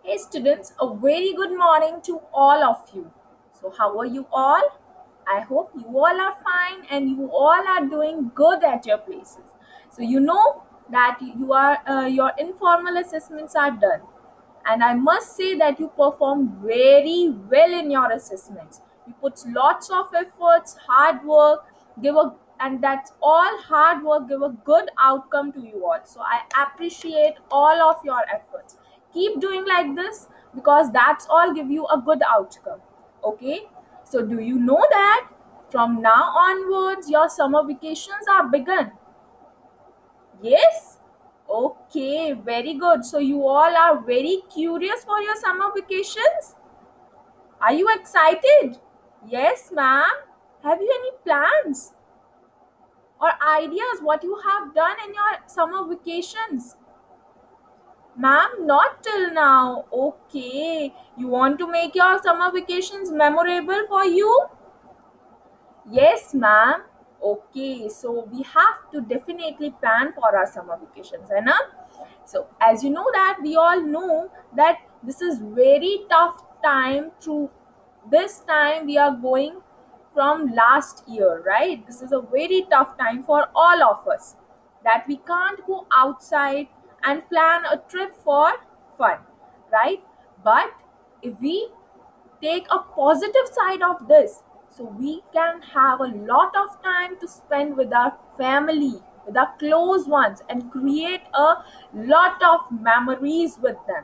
Hey students, a very good morning to all of you. So how are you all? I hope you all are fine and you all are doing good at your places. So you know that your informal assessments are done, and I must say that you performed very well in your assessments. You put lots of efforts, hard work, give a and that's all hard work give a good outcome to you all. So I appreciate all of your efforts. Keep doing like this because that's all give you a good outcome. Okay? So do you know that from now onwards your summer vacations are begun? Yes? Okay, very good. So you all are very curious for your summer vacations? Are you excited? Yes, ma'am. Have you any plans or ideas what you have done in your summer vacations? Ma'am, not till now. Okay. You want to make your summer vacations memorable for you? Yes, ma'am. Okay, so we have to definitely plan for our summer vacations, है ना? So, as you know that we all know that this is very tough time through this time we are going from last year, right? This is a very tough time for all of us that we can't go outside and plan a trip for fun, right? But if we take a positive side of this, so we can have a lot of time to spend with our family, with our close ones, and create a lot of memories with them.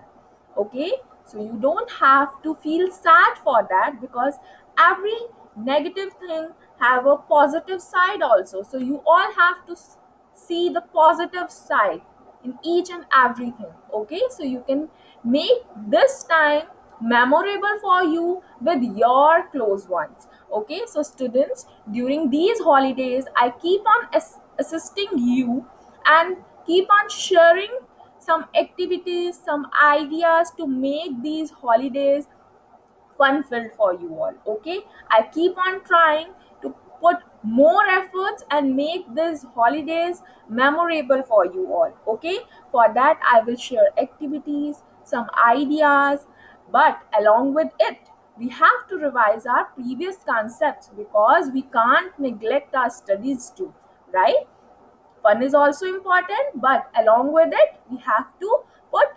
Okay, so you don't have to feel sad for that because every negative thing have a positive side also. So you all have to see the positive side in each and everything. Okay, so you can make this time memorable for you with your close ones. Okay, so students, during these holidays I keep on assisting you and keep on sharing some activities, some ideas to make these holidays fun filled for you all. Okay, I keep on trying to put more efforts and make these holidays memorable for you all. Okay, for that I will share activities, some ideas, but along with it we have to revise our previous concepts because we can't neglect our studies too, right? Fun is also important, but along with it we have to put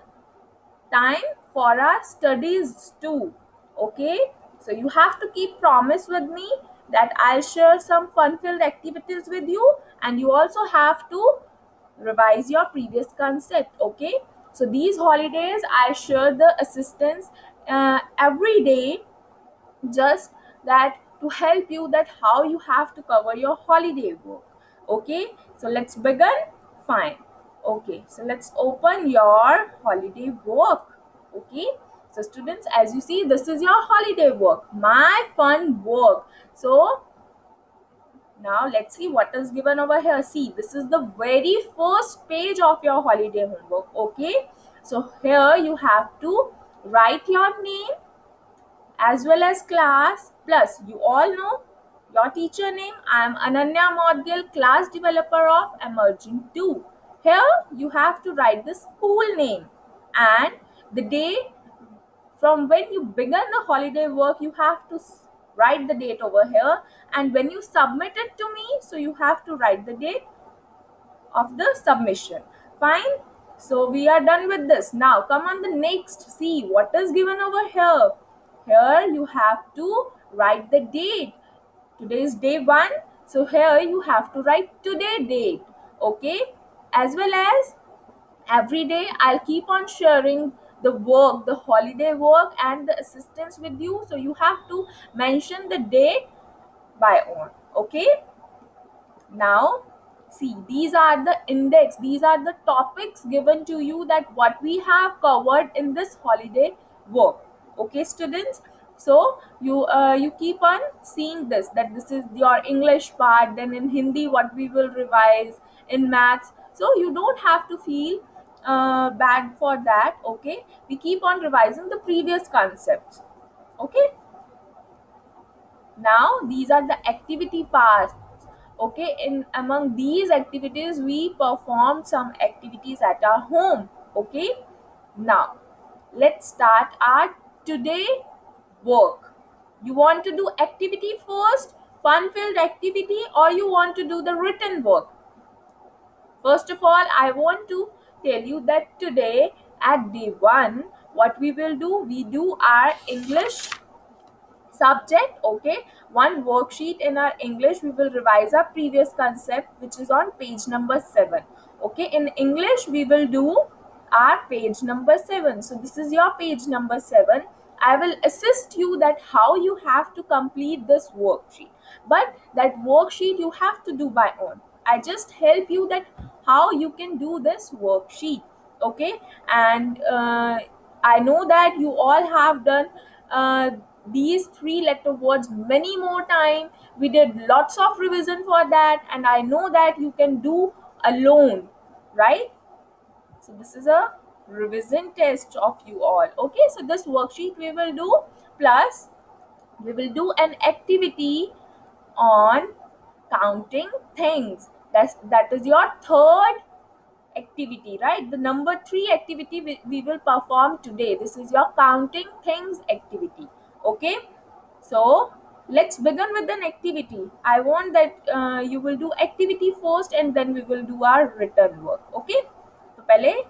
time for our studies too. Okay, so you have to keep promise with me that I'll share some fun filled activities with you, and you also have to revise your previous concept. Okay, so these holidays I share the assistance every day, just that to help you that how you have to cover your holiday work. Okay, so let's begin. Fine. Okay, so let's open your holiday work. Okay, so students, as you see, this is your holiday work, my fun work. So now let's see what is given over here. See, this is the very first page of your holiday homework. Okay, so here you have to write your name as well as class. Plus, you all know your teacher name. I am Ananya Modgil, class developer of Emerging 2. Here you have to write the school name and the day from when you began the holiday work. You have to write the date over here, and when you submit it to me, so you have to write the date of the submission. Fine. So we are done with this. Now come on the next. See what is given over here. Here you have to write the date. Today is day 1. So here you have to write today date. Okay. As well as every day I'll keep on sharing the work, the holiday work and the assistance with you. So you have to mention the date by on. Okay. Now, see, these are the index, these are the topics given to you that what we have covered in this holiday work. Okay, students. So you keep on seeing this, that this is your English part. Then in Hindi, what we will revise in maths. So you don't have to feel bad for that. Okay, we keep on revising the previous concepts. Okay, now these are the activity parts. Okay, in among these activities we perform some activities at our home. Okay, now let's start our today work. You want to do activity first, fun filled activity, or you want to do the written work? First of all, I want to tell you that today at day 1, what we will do, we do our English subject. Okay, one worksheet in our English. We will revise our previous concept, which is on page number 7. Okay, in English we will do our page number 7. So this is your page number 7. I will assist you that how you have to complete this worksheet, but that worksheet you have to do by own. I just help you that how you can do this worksheet. Okay, and I know that you all have done uh, these three letter words many more time. We did lots of revision for that, and I know that you can do alone, right? So this is a revision test of you all. Okay, so this worksheet we will do, plus we will do an activity on counting things. That is your third activity, right? The number 3 activity we will perform today. This is your counting things activity. Okay, so let's begin with an activity. I want that you will do activity first, and then we will do our written work. Okay, so pehle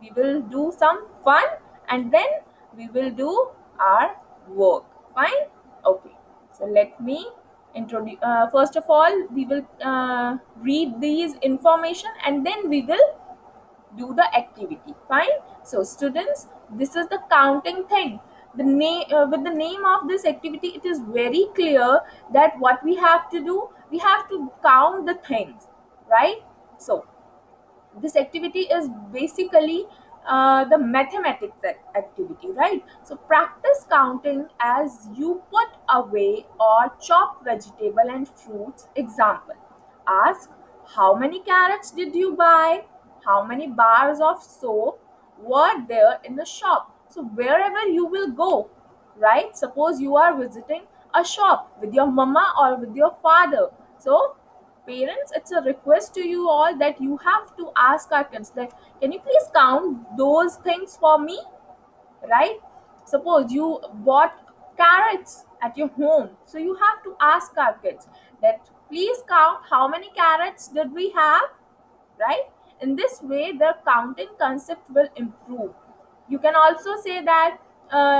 we will do some fun, and then we will do our work. Fine. Okay, so let me introduce. First of all, we will read these information, and then we will do the activity. Fine. So students, this is the counting thing. The name, with the name of this activity, it is very clear that what we have to do, we have to count the things, right? So this activity is basically the mathematics activity, right? So practice counting as you put away or chop vegetable and fruits. Example, ask, how many carrots did you buy? How many bars of soap were there in the shop? So wherever you will go, right? Suppose you are visiting a shop with your mama or with your father. So parents, it's a request to you all that you have to ask our kids that, can you please count those things for me, right? Suppose you bought carrots at your home, so you have to ask our kids that, please count how many carrots did we have, right? In this way, the counting concept will improve. You can also say that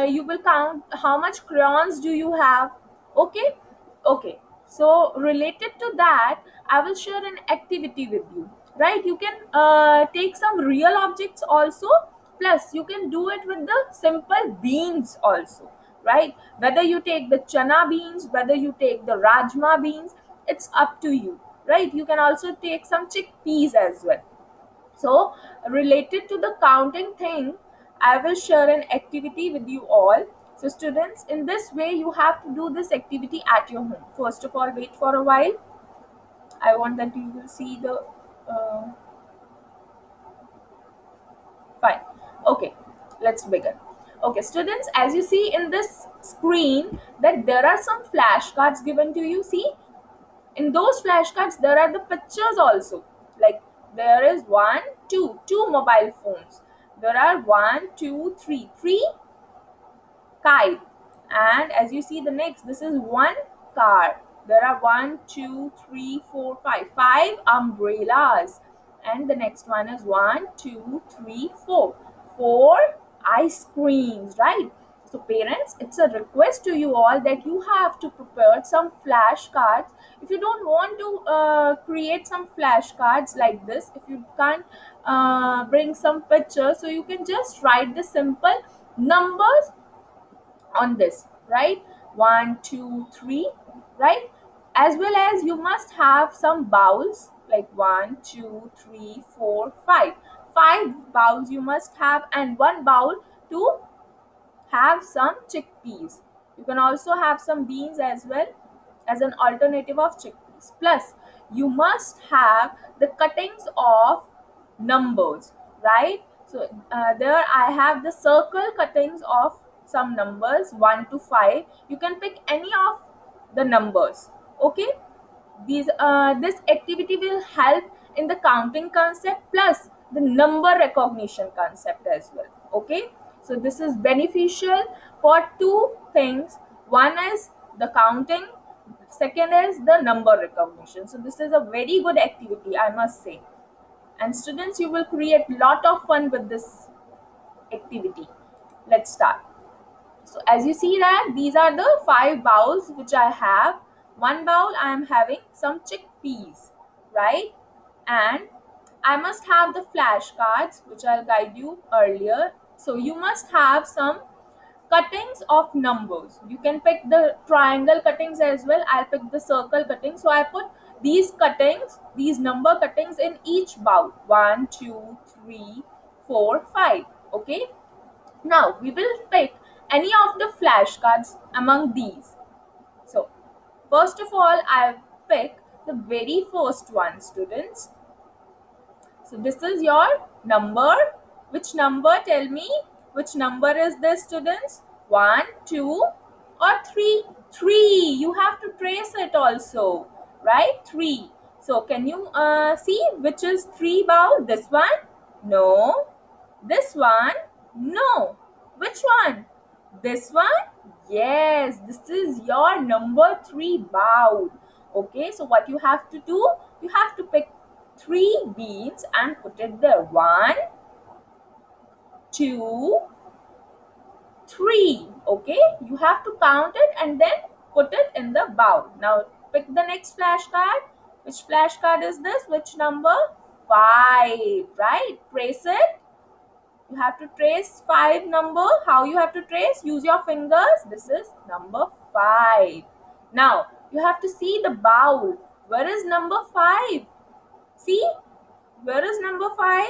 you will count how much crayons do you have. Okay, okay. So related to that, I will share an activity with you. Right? You can take some real objects also. Plus, you can do it with the simple beans also. Right? Whether you take the chana beans, whether you take the rajma beans, it's up to you. Right? You can also take some chickpeas as well. So, related to the counting thing, I will share an activity with you all. So, students, in this way, you have to do this activity at your home. First of all, wait for a while. I want that you will see the uh, fine. Okay, let's begin. Okay, students, as you see in this screen, that there are some flashcards given to you. See, in those flashcards there are the pictures also, like there is two mobile phones. There are three kite, and as you see the next, this is one car. There are five umbrellas, and the next one is four ice creams, right? So parents, it's a request to you all that you have to prepare some flashcards. If you don't want to create some flashcards like this, if you can't bring some pictures, so you can just write the simple numbers on this, right? One, two, three, right? As well as you must have some bowls, like one, two, three, four, five. Five bowls you must have, and one bowl to have some chickpeas. You can also have some beans as well as an alternative of chickpeas. Plus, you must have the cuttings of numbers, right? So, there I have the circle cuttings of some numbers 1 to 5. You can pick any of the numbers. Okay, this activity will help in the counting concept plus the number recognition concept as well. Okay, So this is beneficial for two things. One is the counting, second is the number recognition. So this is a very good activity, I must say. And students, you will create lot of fun with this activity. Let's start. So as you see that these are the 5 bowls which I have. One bowl I am having some chickpeas, right? And I must have the flashcards which I'll guide you earlier. So you must have some cuttings of numbers. You can pick the triangle cuttings as well. I'll pick the circle cuttings. So I put these cuttings, these number cuttings in each bowl. 1, 2, 3, 4, 5. Okay. Now we will pick any of the flashcards among these. So first of all, I've picked the very first one, students. So this is your number. Which number? Tell me. Which number is this, students? 1, 2, or 3? 3. You have to trace it also, right? 3. So can you see which is 3 bowl? This one? No. This one? No. Which one? This one? Yes, this is your number 3 bowl. Okay, so what you have to do? You have to pick 3 beans and put it there. 1, 2, 3. Okay, you have to count it and then put it in the bowl. Now pick the next flashcard. Which flashcard is this? Which number? 5, right? Trace it. You have to trace 5 number. How you have to trace? Use your fingers. This is number 5. Now you have to see the bowl. Where is number 5? See? Where is number 5?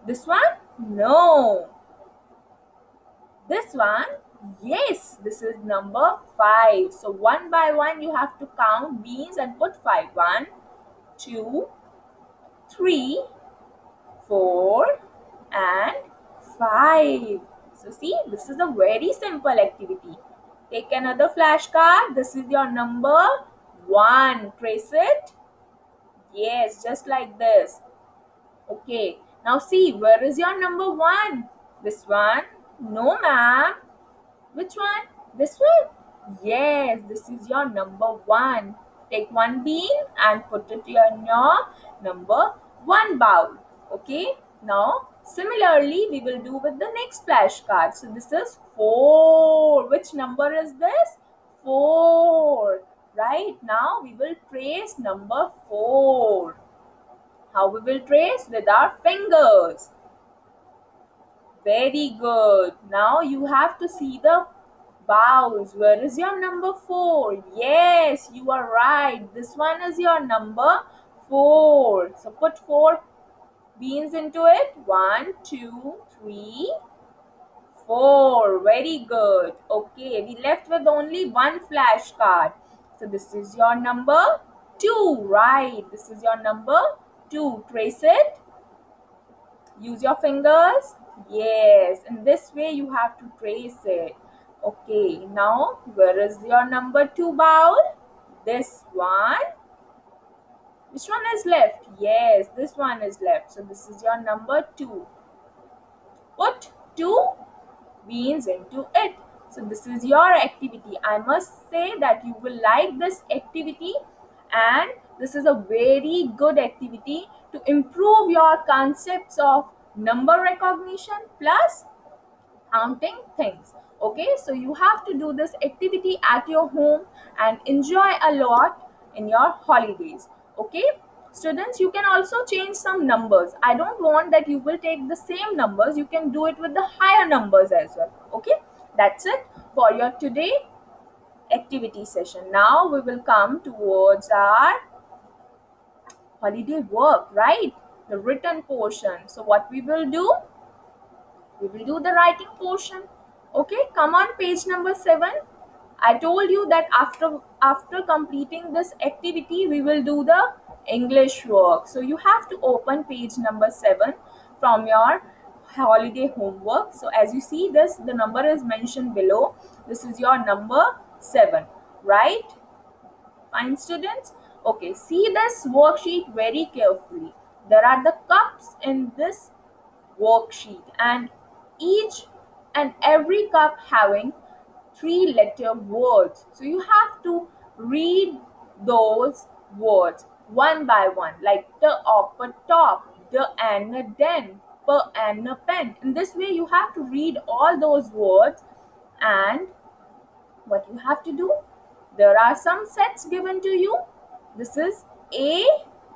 This one? No. This one? Yes, this is number 5. So one by one you have to count beans and put 5. 1, 2, 3, 4, and 5. So see, this is a very simple activity. Take another flashcard. This is your number 1. Trace it. Yes, just like this. Okay. Now see, where is your number 1? This one? No, ma'am. Which one? This one? Yes, this is your number 1. Take one bean and put it in your number 1 bowl. Okay. Now, similarly, we will do with the next flashcard. So, this is 4. Which number is this? 4. Right. Now, we will trace number 4. How we will trace? With our fingers. Very good. Now you have to see the bowls. Where is your number 4? Yes, you are right. This one is your number 4. So put 4 beans into it. 1, 2, 3, 4. Very good. Okay, we left with only one flashcard. So this is your number 2. Right. This is your number 2. Trace it. Use your fingers. Yes, in this way you have to trace it. Okay, now where is your number 2 bowl? This one. Which one is left? Yes, this one is left. So this is your number 2. Put 2 beans into it. So this is your activity. I must say that you will like this activity, and this is a very good activity to improve your concepts of number recognition plus counting things. Okay, so you have to do this activity at your home and enjoy a lot in your holidays. Okay, students, you can also change some numbers. I don't want that you will take the same numbers. You can do it with the higher numbers as well. Okay, that's it for your today activity session. Now we will come towards our holiday work, right? The written portion. So what we will do? We will do the writing portion. Okay, come on, page number 7. I told you that after completing this activity we will do the English work. So you have to open page number 7 from your holiday homework. So as you see this, the number is mentioned below. This is your number 7, right? Fine, students. Okay, see this worksheet very carefully. There are the cups in this worksheet, and each and every cup having three-letter words. So you have to read those words one by one, like the upper top, the and a den, per and a pen. In this way, you have to read all those words. And what you have to do, there are some sets given to you. This is A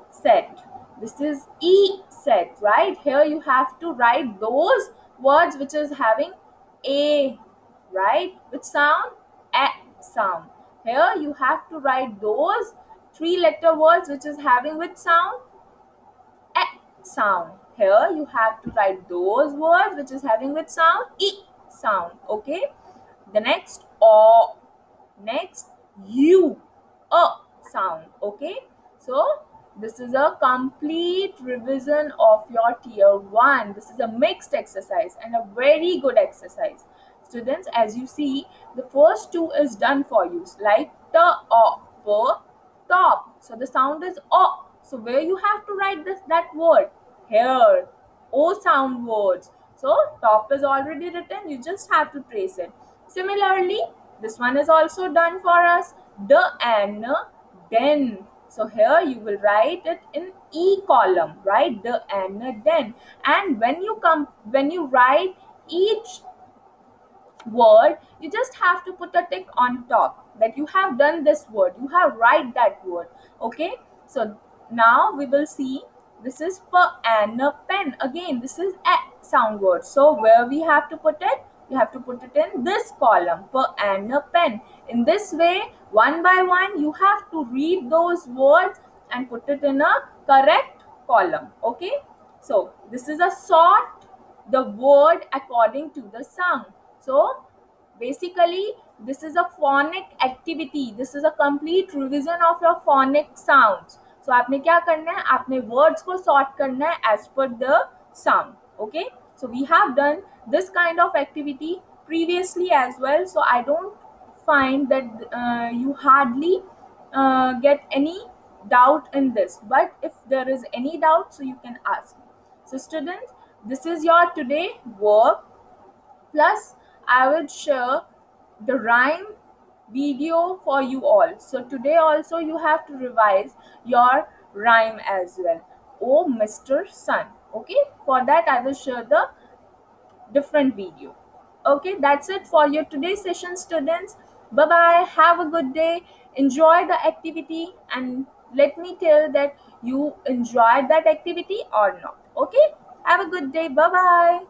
set, this is E set, right? Here you have to write those words which is having A, right? Which sound? A sound. Here you have to write those three-letter words which is having which sound? A sound. Here you have to write those words which is having which sound? E sound. Okay. The next O, next U, a sound. Okay. So this is a complete revision of your tier 1. This is a mixed exercise and a very good exercise. Students, as you see, the first two is done for you, like the o, per, top. So the sound is o. So where you have to write that word? Here. O sound words. So top is already written. You just have to trace it. Similarly, this one is also done for us. The and den. So here you will write it in E column, right? The and den. And when you write each word, you just have to put a tick on top that you have done this word, you have write that word. Okay, so now we will see, this is per and a pen. Again, this is a sound word, so where we have to put it, you have to put it in this column, per and a pen. In this way, one by one, you have to read those words and put it in a correct column. Okay, so this is a sort the word according to the sound. So basically, this is a phonic activity. This is a complete revision of your phonic sounds. So आपने क्या करना है, आपने words को sort करना है as per the sound. Okay, so we have done this kind of activity previously as well, so I don't find that you hardly get any doubt in this, but if there is any doubt, so you can ask me. So students, this is your today work, plus I will share the rhyme video for you all. So today also you have to revise your rhyme as well. Oh Mr. Sun. Okay, for that I will share the different video. Okay, that's it for your today's session, students. Bye bye, have a good day, enjoy the activity, and let me tell that you enjoyed that activity or not. Okay, have a good day. Bye bye.